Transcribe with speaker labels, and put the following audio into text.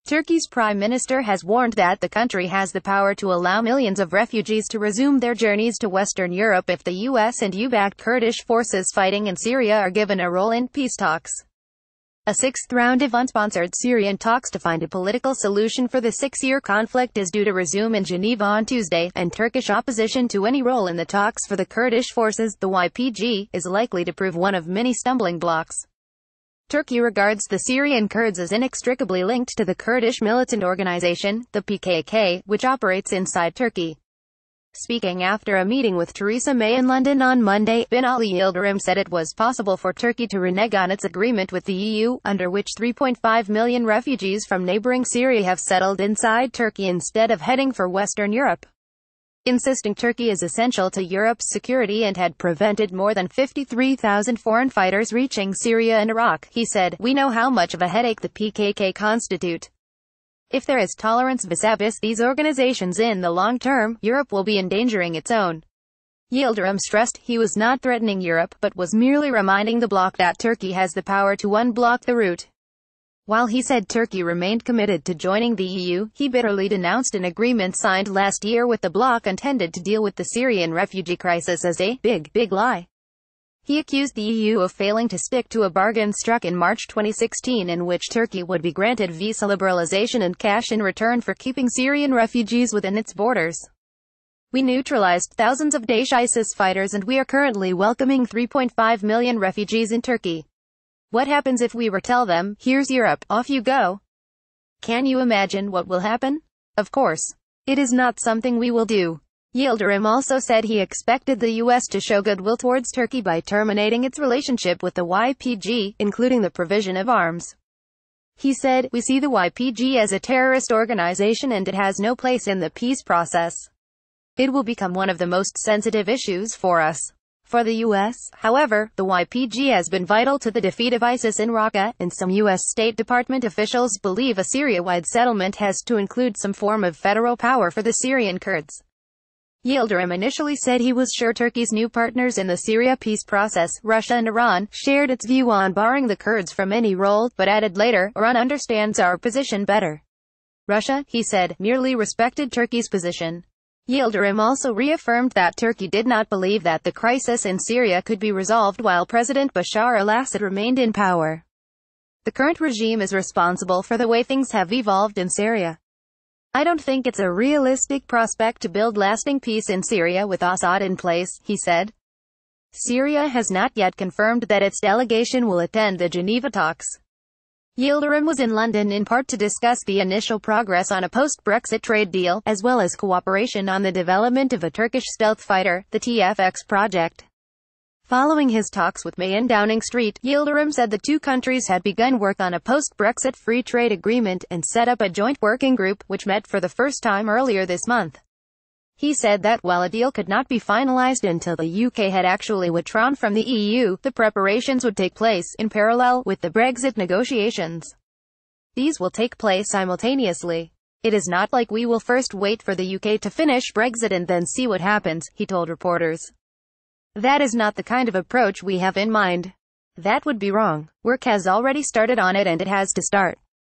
Speaker 1: Turkey's prime minister has warned that the country has the power to allow millions of refugees to resume their journeys to Western Europe if the US and EU-backed Kurdish forces fighting in Syria are given a role in peace talks. A sixth round of unsponsored Syrian talks to find a political solution for the six-year conflict is due to resume in Geneva on Tuesday, and Turkish opposition to any role in the talks for the Kurdish forces, the YPG, is likely to prove one of many stumbling blocks. Turkey regards the Syrian Kurds as inextricably linked to the Kurdish militant organization, the PKK, which operates inside Turkey. Speaking after a meeting with Theresa May in London on Monday, Bin Ali Yildirim said it was possible for Turkey to renege on its agreement with the EU, under which 3.5 million refugees from neighboring Syria have settled inside Turkey instead of heading for Western Europe. Insisting Turkey is essential to Europe's security and had prevented more than 53,000 foreign fighters reaching Syria and Iraq, he said, "We know how much of a headache the PKK constitute. If there is tolerance vis-a-vis these organizations in the long term, Europe will be endangering its own." Yildirim stressed he was not threatening Europe, but was merely reminding the bloc that Turkey has the power to unblock the route. While he said Turkey remained committed to joining the EU, he bitterly denounced an agreement signed last year with the bloc intended to deal with the Syrian refugee crisis as a big lie. He accused the EU of failing to stick to a bargain struck in March 2016 in which Turkey would be granted visa liberalization and cash in return for keeping Syrian refugees within its borders. "We neutralized thousands of Daesh ISIS fighters and we are currently welcoming 3.5 million refugees in Turkey. What happens if we tell them, here's Europe, off you go? Can you imagine what will happen? Of course. It is not something we will do." Yildirim also said he expected the US to show goodwill towards Turkey by terminating its relationship with the YPG, including the provision of arms. He said, "We see the YPG as a terrorist organization and it has no place in the peace process. It will become one of the most sensitive issues for us." For the U.S., however, the YPG has been vital to the defeat of ISIS in Raqqa, and some U.S. State Department officials believe a Syria-wide settlement has to include some form of federal power for the Syrian Kurds. Yildirim initially said he was sure Turkey's new partners in the Syria peace process, Russia and Iran, shared its view on barring the Kurds from any role, but added later, "Iran understands our position better. Russia," he said, "merely respected Turkey's position." Yildirim also reaffirmed that Turkey did not believe that the crisis in Syria could be resolved while President Bashar al-Assad remained in power. "The current regime is responsible for the way things have evolved in Syria. I don't think it's a realistic prospect to build lasting peace in Syria with Assad in place," he said. Syria has not yet confirmed that its delegation will attend the Geneva talks. Yildirim was in London in part to discuss the initial progress on a post-Brexit trade deal, as well as cooperation on the development of a Turkish stealth fighter, the TFX project. Following his talks with May in Downing Street, Yildirim said the two countries had begun work on a post-Brexit free trade agreement, and set up a joint working group, which met for the first time earlier this month. He said that while a deal could not be finalized until the UK had actually withdrawn from the EU, the preparations would take place in parallel with the Brexit negotiations. These will take place simultaneously. "It is not like we will first wait for the UK to finish Brexit and then see what happens," he told reporters. "That is not the kind of approach we have in mind. That would be wrong. Work has already started on it and it has to start."